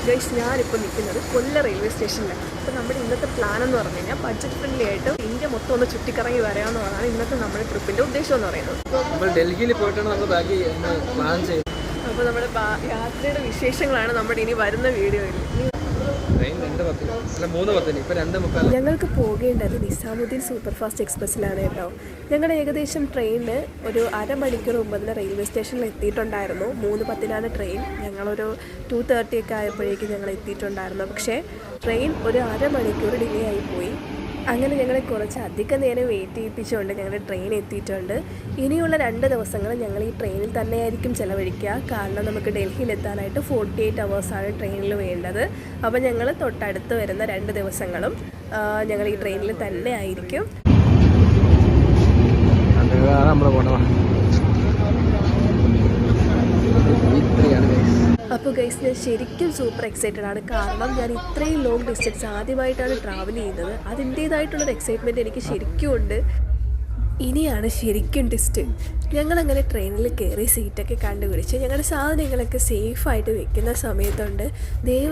Guys, ഞാനിപ്പോൾ നിൽക്കുന്നത് കൊല്ലം railway സ്റ്റേഷനിലാണ്. അപ്പോൾ നമ്മുടെ ഇന്നത്തെ പ്ലാൻ എന്ന് പറഞ്ഞു കഴിഞ്ഞാൽ ബഡ്ജറ്റ് ഫ്രണ്ട്ലി ആയിട്ട് ഇന്ത്യ മൊത്തം ഒന്ന് ചുറ്റിക്കറങ്ങി വരാമെന്നുള്ളതാണ് ഇന്നത്തെ നമ്മുടെ ട്രിപ്പിൻ്റെ ഉദ്ദേശം എന്ന് പറയുന്നത്. നമ്മൾ ഡൽഹിയിൽ പോയിട്ടാണ് നമ്മൾ ബാക്കി പ്ലാൻ ചെയ്തത്. അപ്പോൾ നമ്മുടെ യാത്രയുടെ വിശേഷങ്ങളാണ് നമ്മുടെ ഇനി വരുന്ന വീഡിയോയിൽ. ഞങ്ങൾക്ക് പോകേണ്ടത് നിസാമുദ്ദീൻ സൂപ്പർ ഫാസ്റ്റ് എക്സ്പ്രസ്സിലാണ് കേട്ടോ. ഞങ്ങൾ ഏകദേശം ട്രെയിനിൽ ഒരു അരമണിക്കൂർ മുമ്പ് തന്നെ റെയിൽവേ സ്റ്റേഷനിൽ എത്തിയിട്ടുണ്ടായിരുന്നു. 3:10 ട്രെയിൻ. ഞങ്ങളൊരു 2:30 ഒക്കെ ആയപ്പോഴേക്കും ഞങ്ങൾ എത്തിയിട്ടുണ്ടായിരുന്നു. പക്ഷേ ട്രെയിൻ ഒരു അരമണിക്കൂർ ഡിലേ ആയിപ്പോയി. അങ്ങനെ ഞങ്ങളെ കുറച്ച് അധികം നേരം വെയിറ്റ് ചെയ്യിപ്പിച്ചുകൊണ്ട് ഞങ്ങളുടെ ട്രെയിൻ എത്തിയിട്ടുണ്ട്. ഇനിയുള്ള 2 ദിവസങ്ങൾ ഞങ്ങൾ ഈ ട്രെയിനിൽ തന്നെയായിരിക്കും ചിലവഴിക്കുക. കാരണം നമുക്ക് ഡൽഹിയിലെത്താനായിട്ട് 48 അവേഴ്സാണ് ട്രെയിനിൽ വേണ്ടത്. അപ്പോൾ ഞങ്ങൾ തൊട്ടടുത്ത് വരുന്ന 2 ദിവസങ്ങളും ഞങ്ങൾ ഈ ട്രെയിനിൽ തന്നെ ആയിരിക്കും. അപ്പോൾ ഗൈസ്, ഞാൻ ശരിക്കും സൂപ്പർ എക്സൈറ്റഡ് ആണ്. കാരണം ഞാൻ ഇത്രയും ലോങ് ഡിസ്റ്റൻസ് ആദ്യമായിട്ടാണ് ട്രാവൽ ചെയ്യുന്നത്. അതിൻ്റേതായിട്ടുള്ളൊരു എക്സൈറ്റ്മെൻറ്റ് എനിക്ക് ശരിക്കും ഉണ്ട്. ഇനിയാണ് ശരിക്കും ടെസ്റ്റ്. ഞങ്ങളങ്ങനെ ട്രെയിനിൽ കയറി സീറ്റൊക്കെ കണ്ടുപിടിച്ച് ഞങ്ങളുടെ സാധനങ്ങളൊക്കെ സേഫായിട്ട് വെക്കുന്ന സമയത്തുണ്ട്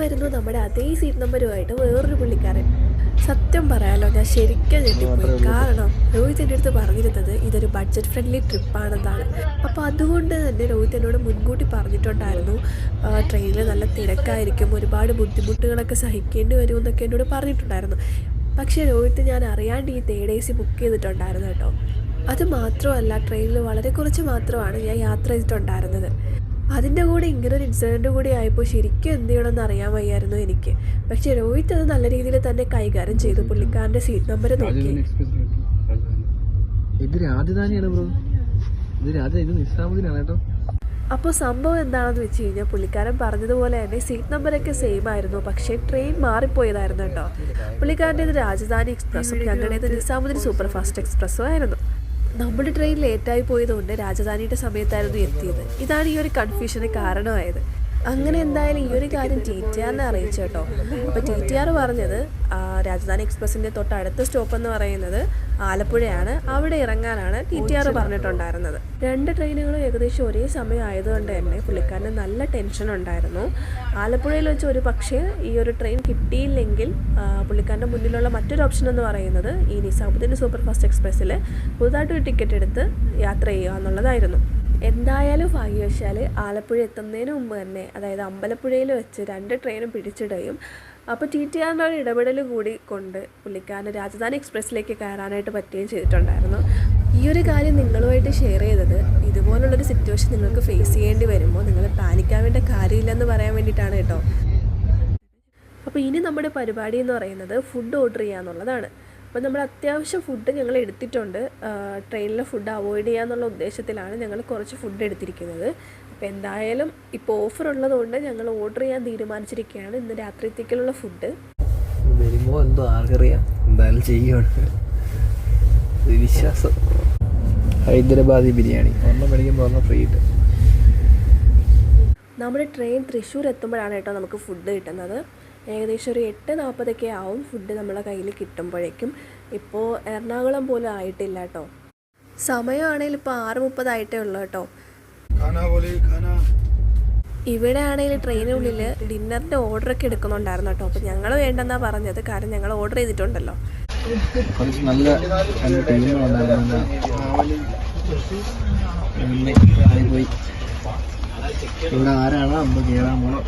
വരുന്നു നമ്മുടെ അതേ സീറ്റ് നമ്പറുമായിട്ട് വേറൊരു പുള്ളിക്കാരൻ. സത്യം പറയാലോ, ഞാൻ ശരിക്കും ഞെട്ടിപ്പോയി. കാരണം രോഹിത് എൻ്റെ അടുത്ത് പറഞ്ഞിരുന്നത് ഇതൊരു ബഡ്ജറ്റ് ഫ്രണ്ട്ലി ട്രിപ്പാണെന്നാണ്. അപ്പോൾ അതുകൊണ്ട് തന്നെ രോഹിത് എന്നോട് മുൻകൂട്ടി പറഞ്ഞിട്ടുണ്ടായിരുന്നു ട്രെയിനിൽ നല്ല തിരക്കായിരിക്കും, ഒരുപാട് ബുദ്ധിമുട്ടുകളൊക്കെ സഹിക്കേണ്ടി വരും എന്നൊക്കെ എന്നോട് പറഞ്ഞിട്ടുണ്ടായിരുന്നു. പക്ഷേ രോഹിത് ഞാൻ അറിയാണ്ട് ഈ 3rd AC ബുക്ക് ചെയ്തിട്ടുണ്ടായിരുന്നു കേട്ടോ. അത് മാത്രമല്ല, ട്രെയിനിൽ വളരെ കുറച്ച് മാത്രമാണ് ഞാൻ യാത്ര ചെയ്തിട്ടുണ്ടായിരുന്നത്. അതിൻ്റെ കൂടെ ഇങ്ങനൊരു ഇൻസിഡൻറ്റ് കൂടി ആയപ്പോൾ ശരിക്കും എന്ത് ചെയ്യണമെന്ന് അറിയാൻ വയ്യായിരുന്നു എനിക്ക്. പക്ഷേ രോഹിത് അത് നല്ല രീതിയിൽ തന്നെ കൈകാര്യം ചെയ്തു. പുള്ളിക്കാരൻ്റെ സീറ്റ് നമ്പർ നോക്കി. ഇത് രാജധാനിയാണ് ബ്രോ, ഇത് നിസാമുദ്ദീനാണ് കേട്ടോ. അപ്പോൾ സംഭവം എന്താണെന്ന് വെച്ച് കഴിഞ്ഞാൽ പുള്ളിക്കാരൻ പറഞ്ഞതുപോലെ തന്നെ സീറ്റ് നമ്പറൊക്കെ സെയിം ആയിരുന്നു. പക്ഷേ ട്രെയിൻ മാറിപ്പോയതായിരുന്നു കേട്ടോ. പുള്ളിക്കാരൻ്റേത് രാജധാനി എക്സ്പ്രസ്സും ഞങ്ങളുടേത് നിസാമുദ്ദീൻ സൂപ്പർ ഫാസ്റ്റ് എക്സ്പ്രസ്സും ആയിരുന്നു. നമ്മുടെ ട്രെയിൻ ലേറ്റായി പോയതുകൊണ്ട് രാജധാനിയുടെ സമയത്തായിരുന്നു എത്തിയത്. ഇതാണ് ഈ ഒരു കൺഫ്യൂഷന് കാരണമായത്. അങ്ങനെ എന്തായാലും ഈ ഒരു കാര്യം TTRനെ അറിയിച്ചു കേട്ടോ. അപ്പോൾ TTR പറഞ്ഞത് രാജധാനി എക്സ്പ്രസ്സിൻ്റെ തൊട്ടടുത്ത സ്റ്റോപ്പ് എന്ന് പറയുന്നത് ആലപ്പുഴയാണ്. അവിടെ ഇറങ്ങാനാണ് TTR പറഞ്ഞിട്ടുണ്ടായിരുന്നത്. 2 ട്രെയിനുകളും ഏകദേശം ഒരേ സമയം ആയതുകൊണ്ട് തന്നെ പുള്ളിക്കാരന് നല്ല ടെൻഷൻ ഉണ്ടായിരുന്നു. ആലപ്പുഴയിൽ വെച്ച് ഒരു പക്ഷേ ഈ ഒരു ട്രെയിൻ കിട്ടിയില്ലെങ്കിൽ പുള്ളിക്കാരൻ്റെ മുന്നിലുള്ള മറ്റൊരു ഓപ്ഷൻ എന്ന് പറയുന്നത് ഈ നിസാമുദ്ദീൻ സൂപ്പർ ഫാസ്റ്റ് എക്സ്പ്രസ്സിൽ പുതുതായിട്ടൊരു ടിക്കറ്റ് എടുത്ത് യാത്ര ചെയ്യുക എന്നുള്ളതായിരുന്നു. എന്തായാലും ഭാഗ്യവശാൽ ആലപ്പുഴ എത്തുന്നതിന് മുമ്പ് തന്നെ, അതായത് അമ്പലപ്പുഴയിൽ വെച്ച് 2 ട്രെയിനും പിടിച്ചിടുകയും അപ്പോൾ TTRൻ്റെ ഒരു ഇടപെടൽ കൂടി കൊണ്ട് പുള്ളിക്കാരന് രാജധാനി എക്സ്പ്രസ്സിലേക്ക് കയറാനായിട്ട് പറ്റുകയും ചെയ്തിട്ടുണ്ടായിരുന്നു. ഈ ഒരു കാര്യം നിങ്ങളുമായിട്ട് ഷെയർ ചെയ്തത് ഇതുപോലുള്ളൊരു സിറ്റുവേഷൻ നിങ്ങൾക്ക് ഫേസ് ചെയ്യേണ്ടി വരുമ്പോൾ നിങ്ങൾ പാനിക്കാവേണ്ട കാര്യമില്ലെന്ന് പറയാൻ വേണ്ടിയിട്ടാണ് കേട്ടോ. അപ്പോൾ ഇനി നമ്മുടെ പരിപാടി എന്ന് പറയുന്നത് ഫുഡ് ഓർഡർ ചെയ്യുക എന്നുള്ളതാണ്. അപ്പോൾ നമ്മൾ അത്യാവശ്യം ഫുഡ് ഞങ്ങൾ എടുത്തിട്ടുണ്ട്. ട്രെയിനിലെ ഫുഡ് അവോയ്ഡ് ചെയ്യാന്നുള്ള ഉദ്ദേശത്തിലാണ് ഞങ്ങൾ കുറച്ച് ഫുഡ് എടുത്തിരിക്കുന്നത്. അപ്പോൾ എന്തായാലും ഇപ്പോൾ ഓഫർ ഉള്ളതുകൊണ്ട് ഞങ്ങൾ ഓർഡർ ചെയ്യാൻ തീരുമാനിച്ചിരിക്കുകയാണ് ഇന്ന് രാത്രിത്തേക്കുള്ള ഫുഡ്. വരുമ്പോൾ എന്തോ ആർക്കറിയാം, എന്തായാലും ചെയ്യുകയാണ് വിശ്വാസം. ഹൈദരാബാദി ബിരിയാണി ഒരെണ്ണം മേടിക്കുമ്പോൾ ഒരെണ്ണം ഫ്രീ കിട്ടും. നമ്മുടെ ട്രെയിൻ തൃശ്ശൂർ എത്തുമ്പോഴാണ് കേട്ടോ നമുക്ക് ഫുഡ് കിട്ടുന്നത്. ഏകദേശം ഒരു 8:40 ആവും ഫുഡ് നമ്മളെ കയ്യിൽ കിട്ടുമ്പോഴേക്കും. ഇപ്പോൾ എറണാകുളം പോലും ആയിട്ടില്ല കേട്ടോ. സമയമാണെങ്കിൽ ഇപ്പോൾ 6:30 ആയിട്ടേ ഉള്ളൂ കേട്ടോ. ഇവിടെ ആണെങ്കിൽ ട്രെയിനുള്ളിൽ ഡിന്നറിൻ്റെ ഓർഡറൊക്കെ എടുക്കുന്നുണ്ടായിരുന്നു കേട്ടോ. അപ്പോൾ ഞങ്ങൾ വേണ്ടെന്നാണ് പറഞ്ഞത്, കാരണം ഞങ്ങൾ ഓർഡർ ചെയ്തിട്ടുണ്ടല്ലോ. നല്ല ഇവിടെ ആരാണോ അമ്പ കയറാൻ പോണോ.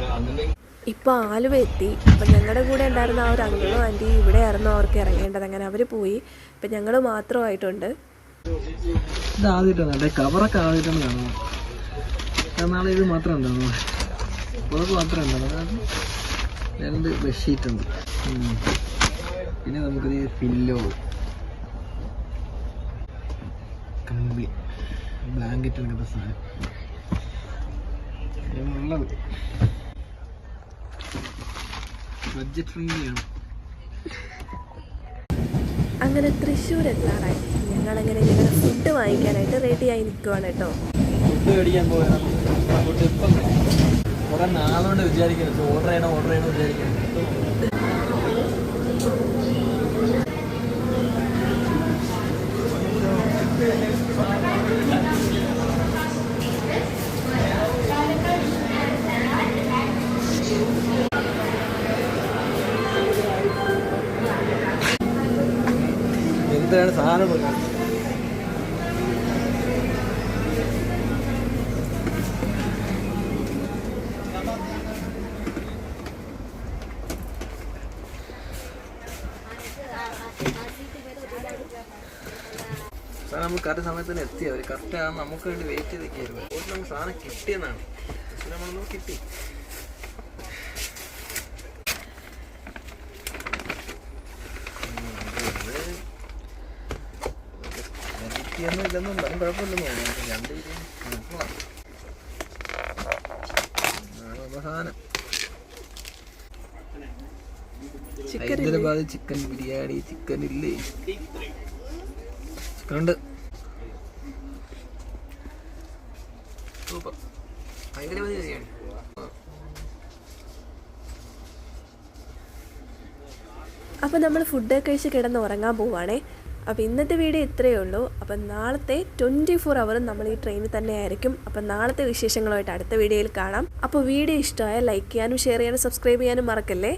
ഇപ്പോൾ ആലുവ എത്തി. അപ്പം ഞങ്ങളുടെ കൂടെ ഉണ്ടായിരുന്ന ആ ഒരു അങ്കിളും ആൻറ്റി ഇവിടെ ആയിരുന്നു അവർക്ക് ഇറങ്ങേണ്ടത്. അങ്ങനെ അവർ പോയി. ഇപ്പം ഞങ്ങൾ മാത്രമായിട്ടുണ്ട്. ഇത് ആദ്യമായിട്ടാണ് കവറൊക്കെ ആദ്യമായിട്ടാണ് കാണുന്നത്. നാളെ ഇത് മാത്രം ഉണ്ടാകുന്നു, പുറത്ത് മാത്രമേ ഉണ്ടാകുന്നത്. 2 ബെഡ്ഷീറ്റ് ഉണ്ട്. പിന്നെ നമുക്കിത് പില്ലോ, കമ്പിളി, ബ്ലാങ്കറ്റ് അങ്ങനത്തെ സാധനം ഉള്ളത്. ബഡ്ജറ്റ് ഫ്രണ്ട്ലിയാണ്. അങ്ങനെ തൃശ്ശൂർ എത്താറായി. ഞങ്ങളങ്ങനെ ഞങ്ങളുടെ ഫുഡ് വാങ്ങിക്കാനായിട്ട് റെഡിയായി നിൽക്കുവാണ് കേട്ടോ. ഫുഡ് മേടിക്കാൻ പോയാൽ ഫുഡ് ഇപ്പം കുറേ നാളുകൊണ്ട് വിചാരിക്കുന്നത് ഓർഡർ ചെയ്യണം വിചാരിക്കുന്നത്. ഇത്രയാണ് സാധനം കൊടുക്കുന്നത്. സാധനം നമ്മൾ കറക്റ്റ് സമയത്ത് തന്നെ എത്തി. അവർ കറക്റ്റ് ആണ് നമുക്ക് വേണ്ടി വെയിറ്റ് ചെയ്ത് നിൽക്കുകയായിരുന്നു. അതുകൊണ്ട് നമുക്ക് സാധനം കിട്ടിയെന്നാണ്. പക്ഷെ നമ്മളൊന്നും കിട്ടി. ഒന്നും ഇല്ലെന്നും പറയും കുഴപ്പമില്ലെന്ന് തോന്നുന്നു. രണ്ട് സാധനം ഹൈദരാബാദ് ചിക്കൻ ബിരിയാണി. ചിക്കൻ ഇല്ലേ? ചിക്കൻ ഉണ്ട്. സൂപ്പർ ഹൈദരാബാദ് ബിരിയാണി. അപ്പോൾ നമ്മൾ ഫുഡൊക്കെ കഴിച്ച് കിടന്ന് ഉറങ്ങാൻ പോവുകയാണേ. അപ്പോൾ ഇന്നത്തെ വീഡിയോ ഇത്രയേ ഉള്ളൂ. അപ്പം നാളത്തെ 24 ഹവറും നമ്മൾ ഈ ട്രെയിനിൽ തന്നെ ആയിരിക്കും. അപ്പം നാളത്തെ വിശേഷങ്ങളുമായിട്ട് അടുത്ത വീഡിയോയിൽ കാണാം. അപ്പോൾ വീഡിയോ ഇഷ്ടമായാൽ ലൈക്ക് ചെയ്യാനും ഷെയർ ചെയ്യാനും സബ്സ്ക്രൈബ് ചെയ്യാനും മറക്കല്ലേ.